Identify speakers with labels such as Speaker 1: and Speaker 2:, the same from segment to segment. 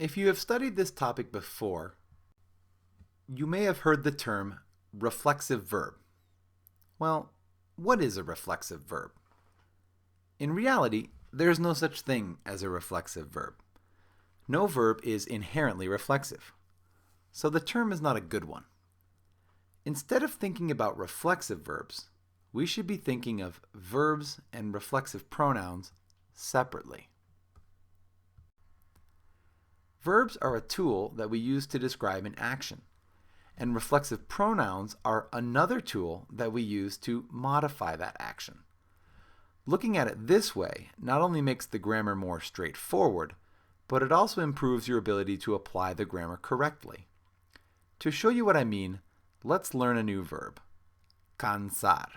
Speaker 1: If you have studied this topic before, you may have heard the term reflexive verb. Well, what is a reflexive verb? In reality, there is no such thing as a reflexive verb. No verb is inherently reflexive, so the term is not a good one. Instead of thinking about reflexive verbs, we should be thinking of verbs and reflexive pronouns separately. Verbs are a tool that we use to describe an action, and reflexive pronouns are another tool that we use to modify that action. Looking at it this way not only makes the grammar more straightforward, but it also improves your ability to apply the grammar correctly. To show you what I mean, let's learn a new verb, cansar.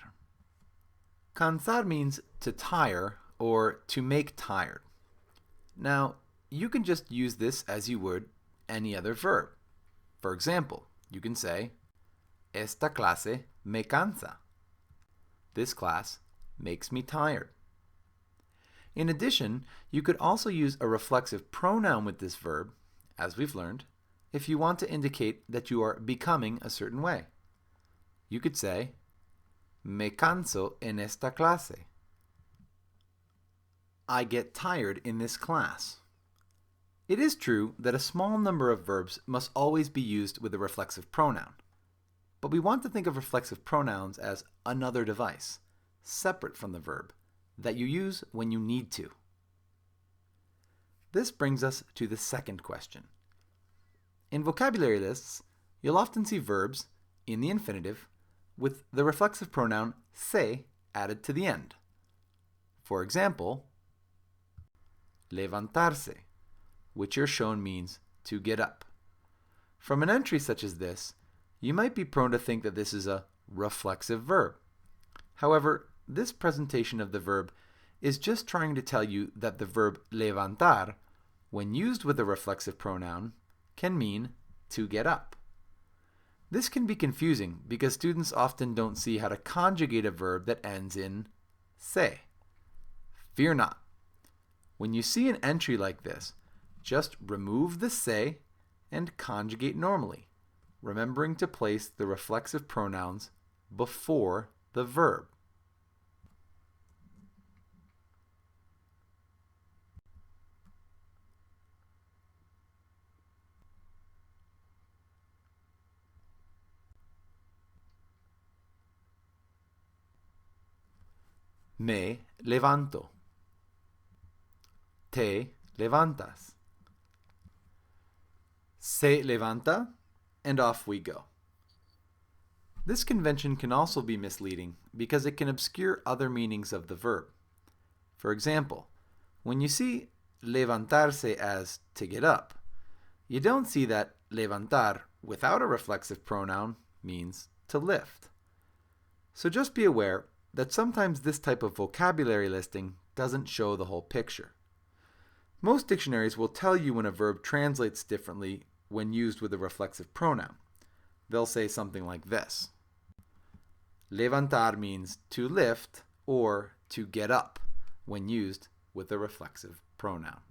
Speaker 1: Cansar means to tire or to make tired. Now, you can just use this as you would any other verb. For example, you can say, esta clase me cansa. This class makes me tired. In addition, you could also use a reflexive pronoun with this verb, as we've learned, if you want to indicate that you are becoming a certain way. You could say, me canso en esta clase. I get tired in this class. It is true that a small number of verbs must always be used with a reflexive pronoun, but we want to think of reflexive pronouns as another device, separate from the verb, that you use when you need to. This brings us to the second question. In vocabulary lists, you'll often see verbs in the infinitive with the reflexive pronoun se added to the end. For example, levantarse, which you're shown means to get up. From an entry such as this, you might be prone to think that this is a reflexive verb. However, this presentation of the verb is just trying to tell you that the verb levantar, when used with a reflexive pronoun, can mean to get up. This can be confusing because students often don't see how to conjugate a verb that ends in se. Fear not. When you see an entry like this, just remove the se and conjugate normally, remembering to place the reflexive pronouns before the verb. Me levanto. Te levantas. Se levanta, and off we go. This convention can also be misleading because it can obscure other meanings of the verb. For example, when you see levantarse as to get up, you don't see that levantar without a reflexive pronoun means to lift. So just be aware that sometimes this type of vocabulary listing doesn't show the whole picture. Most dictionaries will tell you when a verb translates differently when used with a reflexive pronoun. They'll say something like this. Levantar means to lift or to get up when used with a reflexive pronoun.